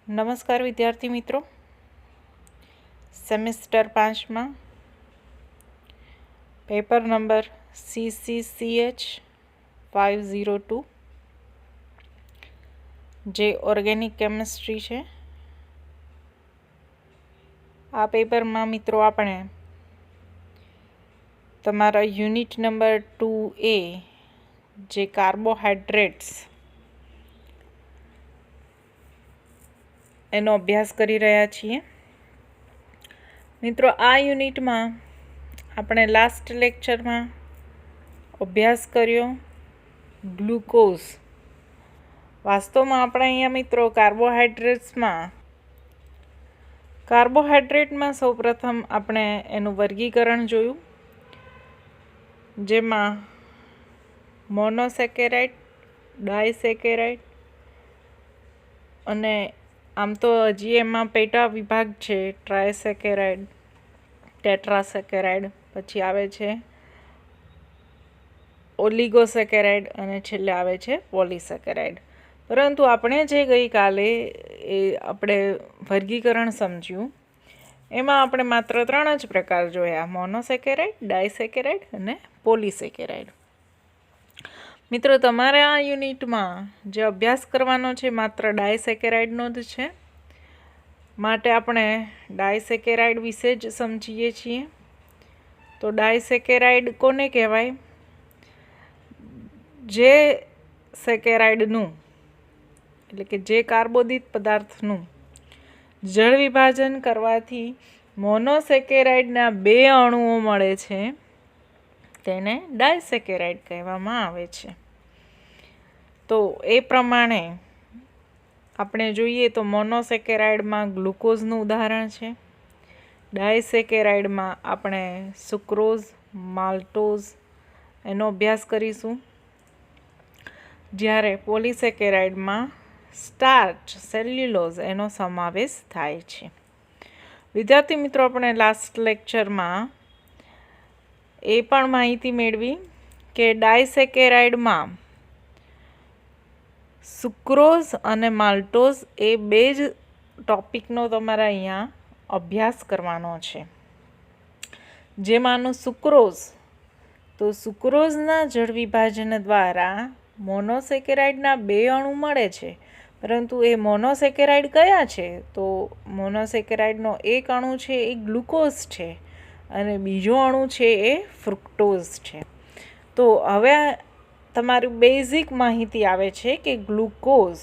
નમસ્કાર વિદ્યાર્થી મિત્રો, સેમેસ્ટર 5માં પેપર નંબર CCCH 502 જે ઓર્ગેનિક કેમિસ્ટ્રી છે. આ પેપરમાં મિત્રો આપણે તમારા યુનિટ નંબર 2A જે કાર્બોહાઈડ્રેટ્સ એનો અભ્યાસ કરી રહ્યા છીએ. મિત્રો, આ યુનિટમાં આપણે લાસ્ટ લેક્ચરમાં અભ્યાસ કર્યો ગ્લુકોઝ. વાસ્તવમાં આપણે અહીંયા મિત્રો કાર્બોહાઈડ્રેટમાં સૌપ્રથમ આપણે એનું વર્ગીકરણ જોયું, જેમાં મોનોસેકેરાઇડ, ડાયસેકેરાઇડ અને આમ તો હજી એમાં પેટા વિભાગ છે, ટ્રાયસેકેરાઇડ, ટેટ્રાસેકેરાઇડ, પછી આવે છે ઓલિગોસેકેરાઇડ અને છેલ્લે આવે છે પોલીસેકેરાઇડ. પરંતુ આપણે જે ગઈકાલે આપણે વર્ગીકરણ સમજ્યું એમાં આપણે માત્ર 3 જ પ્રકાર જોયા: મોનોસેકેરાઇડ, ડાયસેકેરાઇડ અને પોલીસેકેરાઇડ. મિત્રો, તમારે આ યુનિટમાં જે અભ્યાસ કરવાનો છે માત્ર ડાયસેકેરાઇડનો જ છે, માટે આપણે ડાયસેકેરાઇડ વિશે જ સમજીએ છીએ. તો ડાયસેકેરાઇડ કોને કહેવાય? જે સેકેરાઇડનું એટલે કે જે કાર્બોદિત પદાર્થનું જળ વિભાજન કરવાથી મોનોસેકેરાઇડના 2 અણુઓ મળે છે તેને ડાયસેકેરાઇડ કહેવામાં આવે છે. તો એ પ્રમાણે આપણે જોઈએ તો મોનોસેકેરાઇડમાં ગ્લુકોઝનું ઉદાહરણ છે, ડાયસેકેરાઇડમાં આપણે સુક્રોઝ, માલ્ટોઝ એનો અભ્યાસ કરીશું, જ્યારે પોલીસેકેરાઇડમાં સ્ટાર્ચ, સેલ્યુલોઝ એનો સમાવેશ થાય છે. વિદ્યાર્થી મિત્રો, આપણે લાસ્ટ લેક્ચરમાં એ પણ માહિતી મેળવી કે ડાયસેકેરાઇડમાં સુક્રોઝ અને માલ્ટોઝ એ 2 જ ટોપિકનો તમારે અહીંયા અભ્યાસ કરવાનો છે. જેમાંનું સુક્રોઝ, તો સુક્રોઝના જળ વિભાજન દ્વારા મોનોસેકેરાઇડના 2 અણુ મળે છે, પરંતુ એ મોનોસેકેરાઇડ કયા છે? તો મોનોસેકેરાઇડનો એક અણુ છે એ ગ્લુકોઝ છે અને બીજો અણુ છે એ ફ્રુક્ટોઝ છે. તો હવે તમારી બેઝિક માહિતી આવે છે કે ગ્લુકોઝ,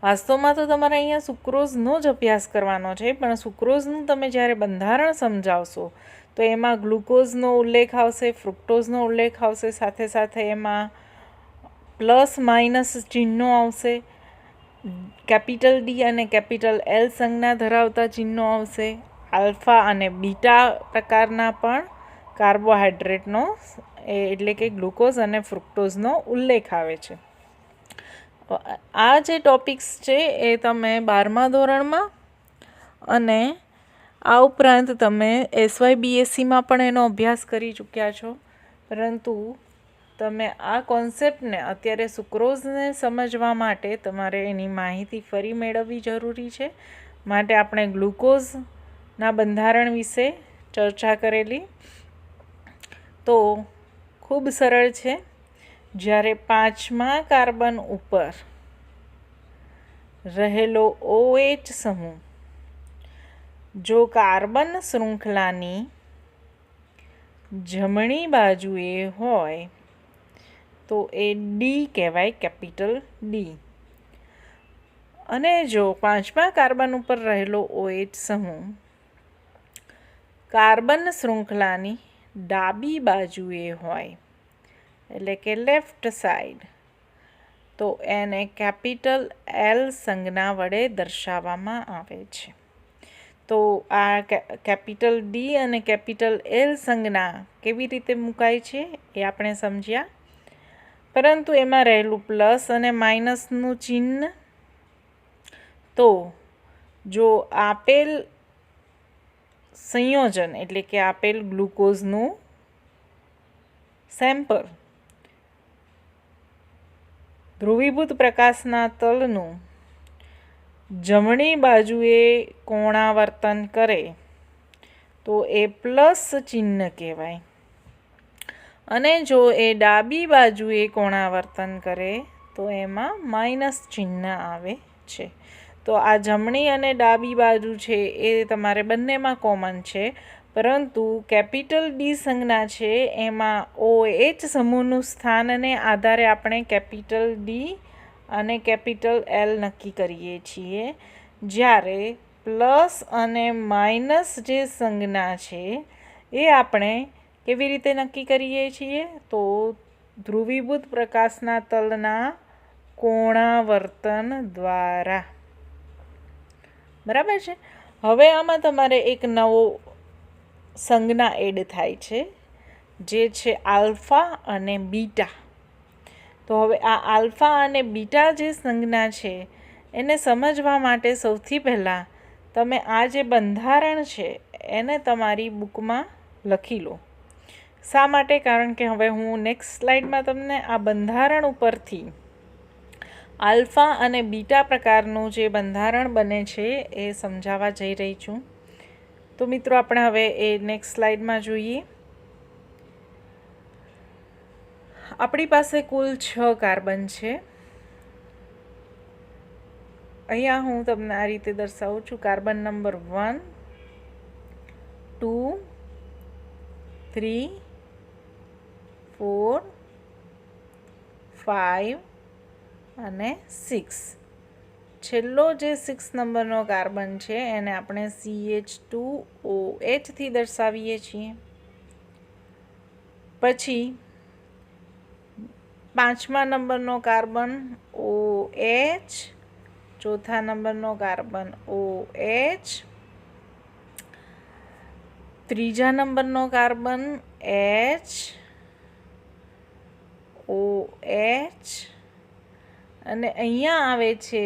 વાસ્તવમાં તો તમારે અહીંયા સુક્રોઝનો જ અભ્યાસ કરવાનો છે, પણ સુક્રોઝનું તમે જ્યારે બંધારણ સમજાવશો તો એમાં ગ્લુકોઝનો ઉલ્લેખ આવશે, ફ્રુક્ટોઝનો ઉલ્લેખ આવશે, સાથે સાથે એમાં પ્લસ માઇનસ ચિહ્નો આવશે, કેપિટલ ડી અને કેપિટલ એલ સંજ્ઞા ધરાવતા ચિહ્નો આવશે, આલ્ફા અને બીટા પ્રકારના પણ કાર્બોહાઈડ્રેટનો એટલે કે ગ્લુકોઝ અને ફ્રુક્ટોઝનો ઉલ્લેખ આવે છે. આ જે ટોપિક્સ છે એ તમે 12મા ધોરણમાં અને આ ઉપરાંત તમે SYBSCમાં પણ એનો અભ્યાસ કરી ચૂક્યા છો, પરંતુ તમે આ કોન્સેપ્ટને અત્યારે સુક્રોઝને સમજવા માટે તમારે એની માહિતી ફરી મેળવવી જરૂરી છે. માટે આપણે ગ્લુકોઝના બંધારણ વિશે ચર્ચા કરેલી. તો ખૂબ સરળ છે. જ્યારે 5મા કાર્બન ઉપર રહેલો OH સમૂહ જો કાર્બન શૃંખલાની જમણી બાજુએ હોય તો એ ડી કહેવાય, કેપિટલ ડી. અને જો 5મા કાર્બન ઉપર રહેલો OH સમૂહ કાર્બન શૃંખલાની ડાબી બાજુએ હોય એટલે કે લેફ્ટ સાઈડ, તો એને કેપિટલ એલ સંજ્ઞા વડે દર્શાવવામાં આવે છે. તો આ કેપિટલ ડી અને કેપિટલ એલ સંજ્ઞા કેવી રીતે મુકાય છે એ આપણે સમજ્યા, પરંતુ એમાં રહેલું પ્લસ અને માઇનસનું ચિહ્ન, તો જો આપેલ સંયોજન એટલે કે આપેલ ગ્લુકોઝનું સેમ્પલ ધ્રુવીભૂત પ્રકાશના તલનું જમણી બાજુએ કોણાવર્તન કરે તો એ પ્લસ ચિહ્ન કહેવાય, અને જો એ ડાબી બાજુએ કોણાવર્તન કરે તો એમાં માઇનસ ચિહ્ન આવે છે. તો આ જમણી અને ડાબી બાજુ છે એ તમારે બંનેમાં કોમન છે, પરંતુ કેપિટલ ડી સંજ્ઞા છે એમાં OH સમૂહનું સ્થાનને આધારે આપણે કેપિટલ ડી અને કેપિટલ એલ નક્કી કરીએ છીએ, જ્યારે પ્લસ અને માઇનસ જે સંજ્ઞા છે એ આપણે કેવી રીતે નક્કી કરીએ છીએ? તો ધ્રુવીભૂત પ્રકાશના તલના કોણાવર્તન દ્વારા. બરાબર છે. હવે આમાં તમારે એક નવો સંજ્ઞા એડ થાય છે, જે છે આલ્ફા અને બીટા. તો હવે આ આલ્ફા અને બીટા જે સંજ્ઞા છે એને સમજવા માટે સૌથી પહેલાં તમે આ જે બંધારણ છે એને તમારી બુકમાં લખી લો. શા માટે? કારણ કે હવે હું નેક્સ્ટ સ્લાઇડમાં તમને આ બંધારણ ઉપરથી આલ્ફા અને બીટા પ્રકારનું જે બંધારણ બને છે એ સમજાવવા જઈ રહી છું. તો મિત્રો આપણે હવે એ નેક્સ્ટ સ્લાઇડમાં જોઈએ. આપણી પાસે કુલ 6 કાર્બન છે. અહીંયા હું તમને આ રીતે દર્શાવું છું. કાર્બન નંબર 1, 2, 3, 4, 5 અને 6. છેલ્લો જે 6 નંબરનો કાર્બન છે એને આપણે CH2OH થી દર્શાવીએ છીએ. પછી 5મા નંબરનો કાર્બન OH, ચોથા નંબરનો કાર્બન OH, ત્રીજા નંબરનો કાર્બન H, OH, અને અહીંયા આવે છે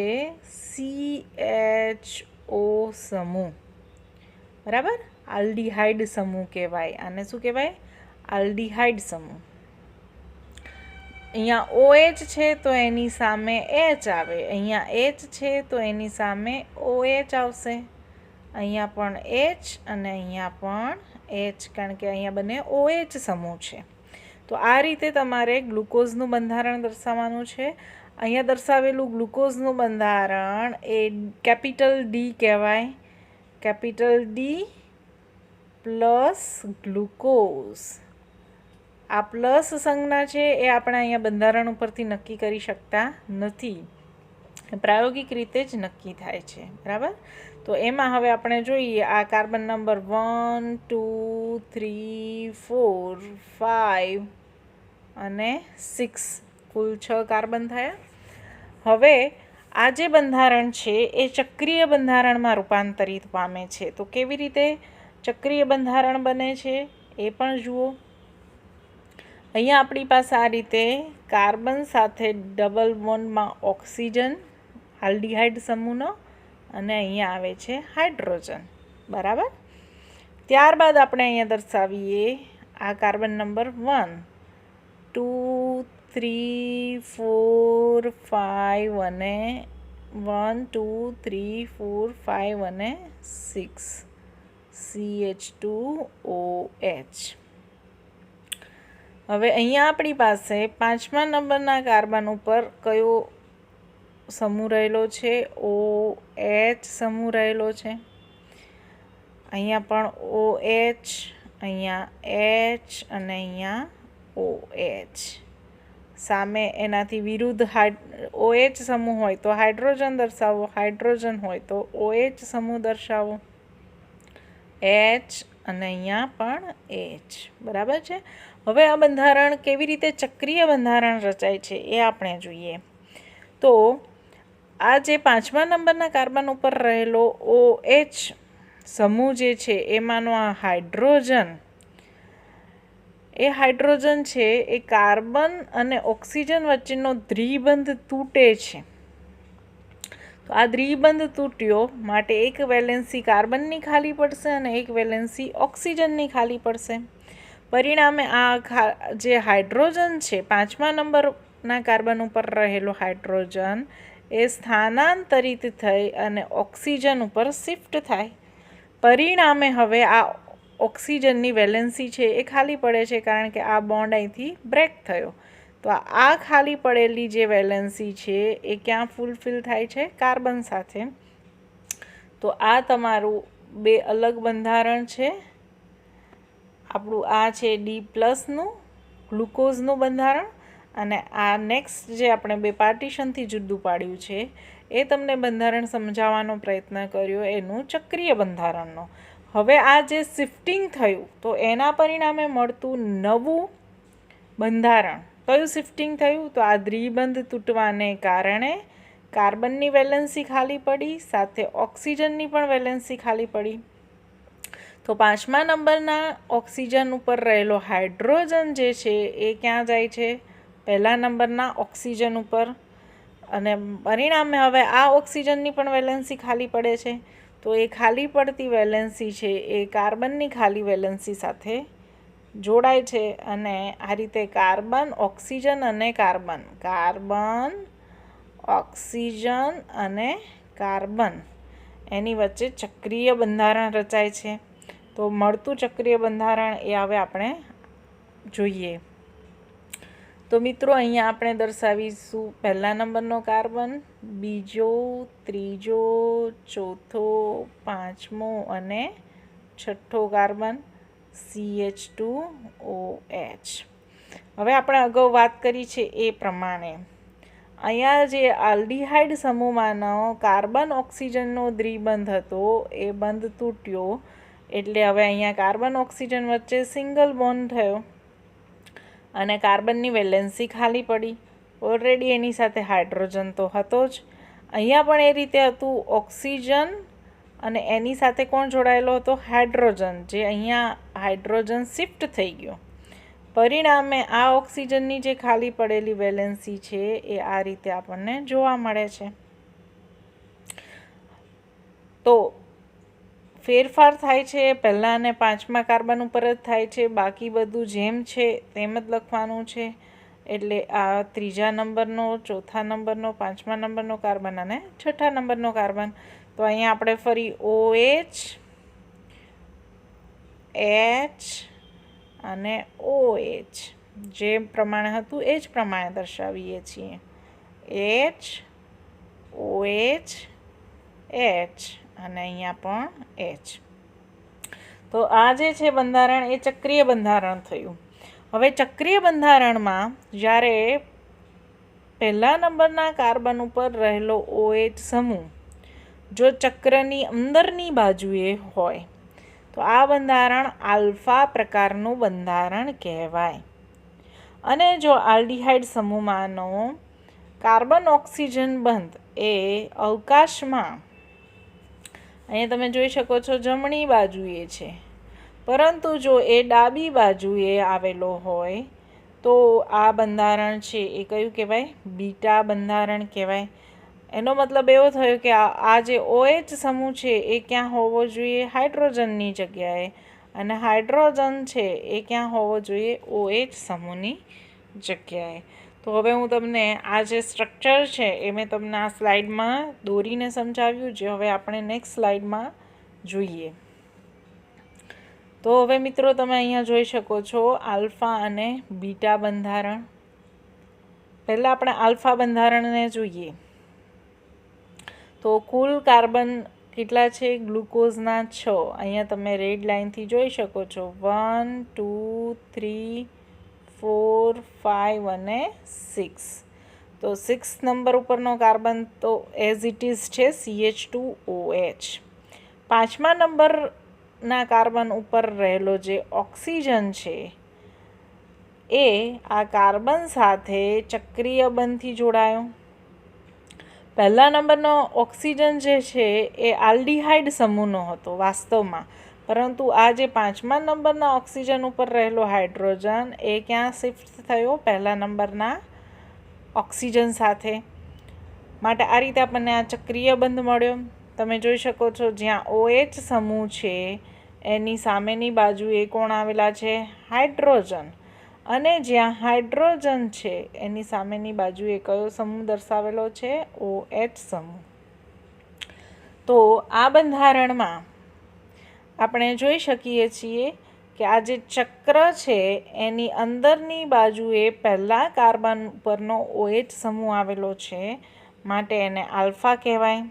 CHO સમૂહ. બરાબર? આલ્ડીહાઇડ સમૂહ કહેવાય. આને શું કહેવાય? આલ્ડીહાઇડ સમૂહ. અહીંયા OH છે તો એની સામે H આવે, અહીંયા H છે તો એની સામે OH આવશે, અહીંયા પણ H અને અહીંયા પણ H, કારણ કે અહીંયા બંને OH સમૂહ છે. તો આ રીતે તમારે ગ્લુકોઝનું બંધારણ દર્શાવવાનું છે. અહીંયા દર્શાવેલું ગ્લુકોઝનું બંધારણ એ કેપિટલ ડી કહેવાય. Capital D plus glucose. આ પ્લસ સંજ્ઞા છે એ આપણે અહીંયા બંધારણ ઉપરથી નક્કી કરી શકતા નથી, પ્રાયોગિક રીતે જ નક્કી થાય છે. બરાબર? તો એમાં હવે આપણે જોઈએ આ કાર્બન નંબર 1, 2, 3, 4, 5 અને 6, કુલ 6 કાર્બન થયા. હવે આ જે બંધારણ છે એ ચક્રીય બંધારણમાં રૂપાંતરિત પામે છે. તો કેવી રીતે ચક્રીય બંધારણ બને છે એ પણ જુઓ. અહીંયા આપણી પાસે આ રીતે કાર્બન સાથે ડબલ બોન્ડમાં ઓક્સિજન, આલ્ડીહાઇડ સમૂહનો, અને અહીંયા આવે છે હાઇડ્રોજન. બરાબર? ત્યારબાદ આપણે અહીંયા દર્શાવીએ આ કાર્બન નંબર 1, 2, 3, 4, 5 અને 1, 2, 3, 4, 5 અને 6, CH2OH. હવે અહીંયા આપણી પાસે 5મા નંબરના કાર્બન ઉપર કયો સમૂહ રહેલો છે? OH સમૂહ રહેલો છે. અહીંયા પણ OH, અહીંયા H અને અહીંયા OH. સામે એનાથી વિરુદ્ધ OH સમૂહ હોય તો હાઇડ્રોજન દર્શાવો, હાઇડ્રોજન હોય તો OH સમૂહ દર્શાવો, H અને અહીંયા પણ H. બરાબર છે? હવે આ બંધારણ કેવી રીતે ચક્રીય બંધારણ રચાય છે એ આપણે જોઈએ. તો આ જે 5મા નંબરના કાર્બન ઉપર રહેલો OH સમૂહ જે છે એમાંનો આ હાઇડ્રોજન, એ હાઇડ્રોજન છે એ કાર્બન અને ઓક્સિજન વચ્ચેનો દ્વિબંધ તૂટે છે. તો આ દ્વિબંધ તૂટ્યો માટે એક વેલેન્સી કાર્બનની ખાલી પડશે અને એક વેલેન્સી ઓક્સિજનની ખાલી પડશે. પરિણામે આ જે હાઇડ્રોજન છે 5મા નંબરના કાર્બન ઉપર રહેલો હાઇડ્રોજન એ સ્થાનાંતરિત થઈ અને ઓક્સિજન ઉપર શિફ્ટ થાય. પરિણામે હવે આ ઓક્સિજનની વેલેન્સી છે એ ખાલી પડે છે, કારણ કે આ બોન્ડ અહીંથી બ્રેક થયો. તો આ ખાલી પડેલી જે વેલેન્સી છે એ ક્યાં ફૂલફિલ થાય છે? કાર્બન સાથે. તો આ તમારું 2 અલગ બંધારણ છે. આપણું આ છે D+નું ગ્લુકોઝનું બંધારણ, અને આ નેક્સ્ટ જે આપણે 2 પાર્ટીશનથી જુદું પાડ્યું છે એ તમને બંધારણ સમજાવવાનો પ્રયત્ન કર્યો એનું ચક્રીય બંધારણનો. હવે આ જે શિફ્ટિંગ થયું તો એના પરિણામે મળતું નવું બંધારણ કયું શિફ્ટિંગ થયું? તો આ દ્વિબંધ તૂટવાને કારણે કાર્બનની વેલેન્સી ખાલી પડી, સાથે ઓક્સિજનની પણ વેલેન્સી ખાલી પડી. તો 5મા નંબરના ઓક્સિજન ઉપર રહેલો હાઇડ્રોજન જે છે એ ક્યાં જાય છે? 1લા નંબરના ઓક્સિજન ઉપર, અને પરિણામે હવે આ ઓક્સિજનની પણ વેલેન્સી ખાલી પડે છે. તો એ ખાલી પડતી વેલેન્સી છે એ કાર્બનની ખાલી વેલેન્સી સાથે જોડાય છે, અને આ રીતે કાર્બન, ઓક્સિજન અને કાર્બન, કાર્બન, ઓક્સિજન અને કાર્બન એની વચ્ચે ચક્રીય બંધારણ રચાય છે. તો મળતું ચક્રીય બંધારણ એ હવે આપણે જોઈએ. તો મિત્રો અહીંયા આપણે દર્શાવીશું 1લા નંબરનો કાર્બન, બીજો, ત્રીજો, ચોથો, 5મો અને 6થો કાર્બન CH2OH. હવે આપણે અગાઉ વાત કરી છે એ પ્રમાણે અહીંયા જે આલ્ડીહાઇડ સમૂહમાંનો કાર્બન ઓક્સિજનનો દ્વિબંધ હતો એ બંધ તૂટ્યો, એટલે હવે અહીંયા કાર્બન ઓક્સિજન વચ્ચે સિંગલ બોન્ડ થયો અને કાર્બનની વેલેન્સી ખાલી પડી. ઓલરેડી એની સાથે હાઇડ્રોજન તો હતો જ. અહીંયા પણ એ રીતે હતું, ઓક્સિજન અને એની સાથે કોણ જોડાયેલો હતો? હાઇડ્રોજન, જે અહીંયા હાઇડ્રોજન શિફ્ટ થઈ ગયો. પરિણામે આ ઓક્સિજનની જે ખાલી પડેલી વેલેન્સી છે એ આ રીતે આપણને જોવા મળે છે. તો ફેરફાર થાય છે 1લા અને 5મા કાર્બન ઉપર જ થાય છે, બાકી બધું જેમ છે તેમ જ લખવાનું છે. એટલે આ 3જા નંબરનો, 4થા નંબરનો, 5મા નંબરનો કાર્બન અને 6થા નંબરનો કાર્બન. તો અહીંયા આપણે ફરી OH, H અને OH જે પ્રમાણે હતું એ જ પ્રમાણે દર્શાવીએ છીએ. H, OH, H અને અહીંયા પણ H. તો આ જે છે બંધારણ એ ચક્રીય બંધારણ થયું. હવે ચક્રીય બંધારણમાં જ્યારે 1લા નંબરના કાર્બન ઉપર રહેલો OH સમૂહ જો ચક્રની અંદરની બાજુએ હોય તો આ બંધારણ આલ્ફા પ્રકારનું બંધારણ કહેવાય. અને જો આલ્ડીહાઇડ સમૂહમાંનો કાર્બન ઓક્સિજન બંધ એ અવકાશમાં, અહીંયા તમે જોઈ શકો છો જમણી બાજુએ છે, પરંતુ જો એ ડાબી બાજુએ આવેલો હોય તો આ બંધારણ છે એ કયું કહેવાય? બીટા બંધારણ કહેવાય. એનો મતલબ એવો થયો કે આ જે OH સમૂહ છે એ ક્યાં હોવો જોઈએ? હાઇડ્રોજનની જગ્યાએ, અને હાઇડ્રોજન છે એ ક્યાં હોવો જોઈએ? OH સમૂહની જગ્યાએ. તો હવે હું તમને આ જે સ્ટ્રક્ચર છે એ મેં તમને આ સ્લાઇડમાં દોરીને સમજાવ્યું, જે હવે આપણે નેક્સ્ટ સ્લાઇડમાં જોઈએ. તો હવે મિત્રો તમે અહીંયા જોઈ શકો છો આલ્ફા અને બીટા બંધારણ. પહેલાં આપણે આલ્ફા બંધારણને જોઈએ. તો કુલ કાર્બન કેટલા છે? ગ્લુકોઝના 6. અહીંયા તમે રેડ લાઇનથી જોઈ શકો છો 1, 2, 3, 4, 5 અને 6. તો 6 નંબર ઉપરનો કાર્બન તો એઝ ઇટ ઇઝ છે CH2OH. 5મા નંબરના કાર્બન ઉપર રહેલો જે ઓક્સિજન છે એ આ કાર્બન સાથે ચક્રીય બંધથી જોડાયો. 1લા નંબરનો ઓક્સિજન જે છે એ આલ્ડીહાઇડ સમૂહનો હતો વાસ્તવમાં, પરંતુ આ જે 5મા નંબરના ઓક્સિજન ઉપર રહેલો હાઇડ્રોજન એ ક્યાં શિફ્ટ થયો? 1લા નંબરના ઓક્સિજન સાથે. માટે આ રીતે આપણને આ ચક્રીય બંધ મળ્યો. તમે જોઈ શકો છો જ્યાં OH સમૂહ છે એની સામેની બાજુએ કોણ આવેલા છે? હાઇડ્રોજન. અને જ્યાં હાઇડ્રોજન છે એની સામેની બાજુએ કયો સમૂહ દર્શાવેલો છે? OH સમૂહ. તો આ બંધારણમાં આપણે જોઈ શકીએ છીએ કે આ જે ચક્ર છે એની અંદરની બાજુએ પહેલા કાર્બન ઉપરનો OH સમૂહ આવેલો છે, માટે એને આલ્ફા કહેવાય.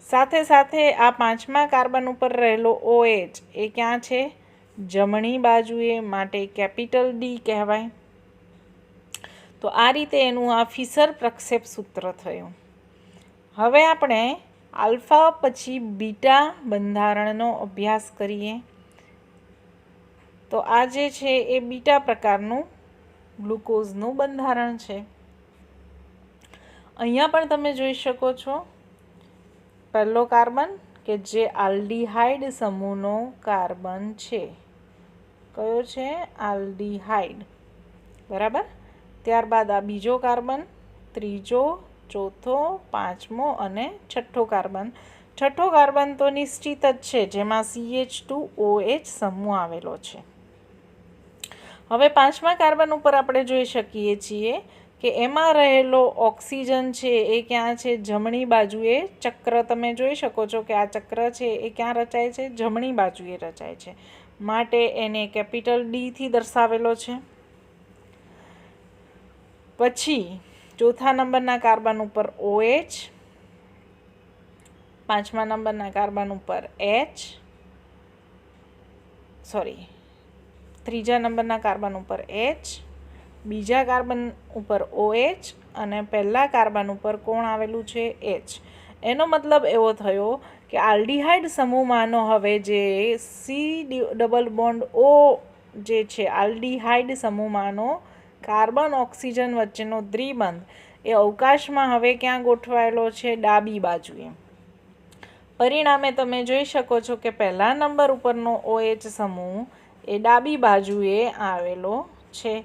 સાથે સાથે આ પાંચમા કાર્બન ઉપર રહેલો OH એ ક્યાં છે? જમણી બાજુએ, માટે કેપિટલ D કહેવાય. તો આ રીતે એનું આ ફિશર પ્રક્ષેપ સૂત્ર થયું. હવે આપણે આલ્ફા પછી બીટા બંધારણનો અભ્યાસ કરીએ. તો આ જે છે એ બીટા પ્રકારનું ગ્લુકોઝનું બંધારણ છે. અહીંયા પણ તમે જોઈ શકો છો પહેલો કાર્બન કે જે આલ્ડીહાઇડ સમૂહનો કાર્બન છે. કયો છે? આલ્ડીહાઇડ. બરાબર. ત્યારબાદ આ બીજો કાર્બન, ત્રીજો, ચોથો, પાંચમો અને છઠ્ઠો કાર્બન. છઠ્ઠો કાર્બન તો નિશ્ચિત જ છે, જેમાં CH2OH સમૂહ આવેલો છે. હવે પાંચમા કાર્બન ઉપર આપણે જોઈ શકીએ છીએ કે એમાં રહેલો ઓક્સિજન છે એ ક્યાં છે? જમણી બાજુએ. ચક્ર તમે જોઈ શકો છો કે આ ચક્ર છે એ ક્યાં રચાય છે? જમણી બાજુએ રચાય છે, માટે એને કેપિટલ D થી દર્શાવેલો છે. પછી ચોથા નંબરના કાર્બન ઉપર OH, પાંચમા નંબરના કાર્બન ઉપર ત્રીજા નંબરના કાર્બન ઉપર H, બીજા કાર્બન ઉપર OH અને પહેલા કાર્બન ઉપર કોણ આવેલું છે? H. એનો મતલબ એવો થયો કે આલ્ડીહાઇડ સમૂહમાંનો હવે જે C≡O જે છે આલ્ડીહાઇડ સમૂહમાંનો કાર્બન ઓક્સિજન વચ્ચેનો દ્વિબંધ એ અવકાશમાં હવે ક્યાં ગોઠવાયેલો છે? ડાબી બાજુએ. પરિણામે તમે જોઈ શકો છો કે પહેલા નંબર ઉપરનો OH સમૂહ એ ડાબી બાજુએ આવેલો છે.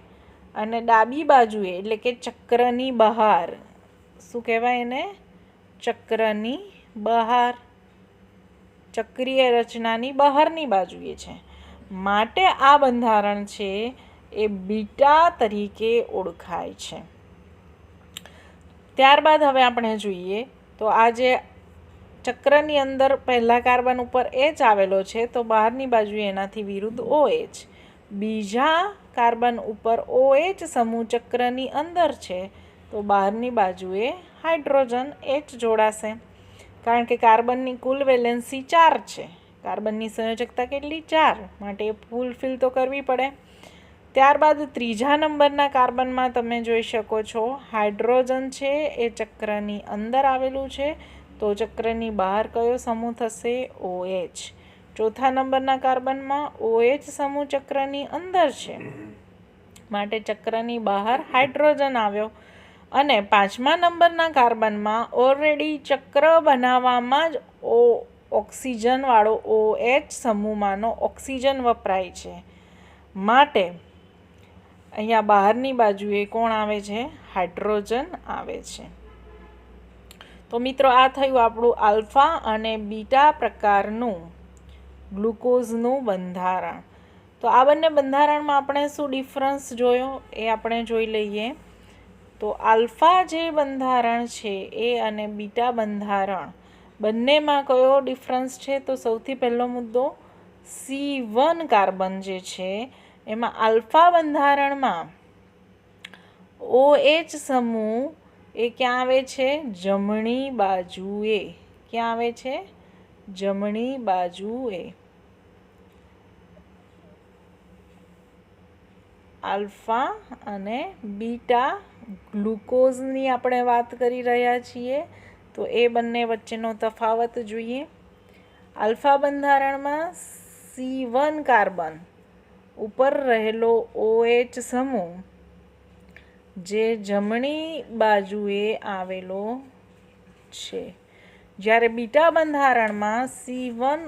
અને ડાબી બાજુએ એટલે કે ચક્રની બહાર, શું કહેવાય એને? ચક્રની બહાર, ચક્રીય રચનાની બહારની બાજુએ છે, માટે આ બંધારણ છે એ બીટા તરીકે ઓળખાય છે. ત્યારબાદ હવે આપણે જોઈએ તો આ જે ચક્રની અંદર પહેલા કાર્બન ઉપર H આવેલો છે, તો બહારની બાજુએ એનાથી વિરુદ્ધ OH. બીજા કાર્બન ઉપર OH સમૂહ ચક્રની અંદર છે, તો બહારની બાજુએ હાઇડ્રોજન H જોડાશે, કારણ કે કાર્બનની કુલ વેલેન્સી 4 છે. કાર્બનની સંયોજકતા કેટલી? 4, માટે ફૂલફિલ તો કરવી પડે. ત્યારબાદ ત્રીજા નંબરના કાર્બનમાં તમે જોઈ શકો છો હાઇડ્રોજન છે એ ચક્રની અંદર આવેલું છે, તો ચક્રની બહાર કયો સમૂહ થશે? OH. ચોથા નંબરના કાર્બનમાં OH સમૂહ ચક્રની અંદર છે, માટે ચક્રની બહાર હાઇડ્રોજન આવ્યો. અને પાંચમા નંબરના કાર્બનમાં ઓલરેડી ચક્ર બનાવવામાં જ ઓક્સિજનવાળો OH સમૂહમાંનો ઓક્સિજન વપરાય છે, માટે અહીંયા બહારની બાજુએ કોણ આવે છે? હાઇડ્રોજન આવે છે. તો મિત્રો, આ થયું આપણું આલ્ફા અને બીટા પ્રકારનું ગ્લુકોઝનું બંધારણ. તો આ બંને બંધારણમાં આપણે શું ડિફરન્સ જોયો એ આપણે જોઈ લઈએ. તો આલ્ફા જે બંધારણ છે એ અને બીટા બંધારણ બંનેમાં કયો ડિફરન્સ છે? તો સૌથી પહેલો મુદ્દો C1 કાર્બન જે છે એમાં આલ્ફા બંધારણમાં OH સમૂહ એ ક્યાં આવે છે? જમણી બાજુએ. ક્યાં આવે છે? જમણી બાજુએ. આલ્ફા અને બીટા ગ્લુકોઝની આપણે વાત કરી રહ્યા છીએ, તો એ બંને વચ્ચેનો તફાવત જોઈએ. આલ્ફા બંધારણમાં C1 કાર્બન ઉપર રહેલો OH સમૂહ જે જમણી બાજુએ આવેલો છે, જ્યારે બીટા બંધારણમાં C1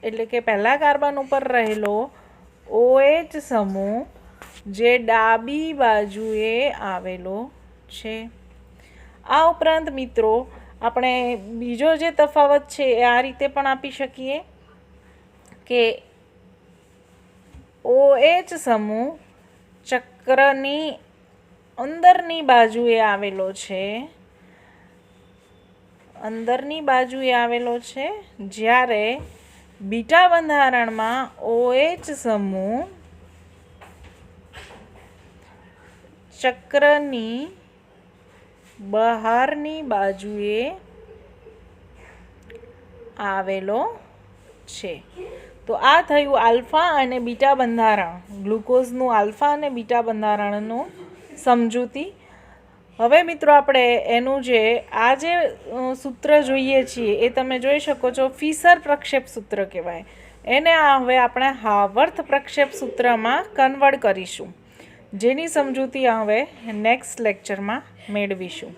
એટલે કે પહેલા કાર્બન ઉપર રહેલો OH સમૂહ જે ડાબી બાજુએ આવેલો છે. આ ઉપરાંત મિત્રો, આપણે બીજો જે તફાવત છે એ આ રીતે પણ આપી શકીએ કે OH સમૂહ ચક્રની અંદરની બાજુએ આવેલો છે, અંદરની બાજુએ આવેલો છે, જ્યારે બીટા બંધારણમાં OH સમૂહ ચક્રની બહારની બાજુએ આવેલો છે. તો આ થયું આલ્ફા અને બીટા બંધારણ, ગ્લુકોઝનું આલ્ફા અને બીટા બંધારણનું સમજૂતી. હવે મિત્રો આપણે એનું આ જે સૂત્ર જોઈએ છીએ એ તમે જોઈ શકો છો, ફિશર પ્રક્ષેપ સૂત્ર કહેવાય. એને હવે આપણે હાવર્થ પ્રક્ષેપ સૂત્રમાં કન્વર્ટ કરીશું, જેની સમજૂતી હવે નેક્સ્ટ લેક્ચરમાં મેળવીશું.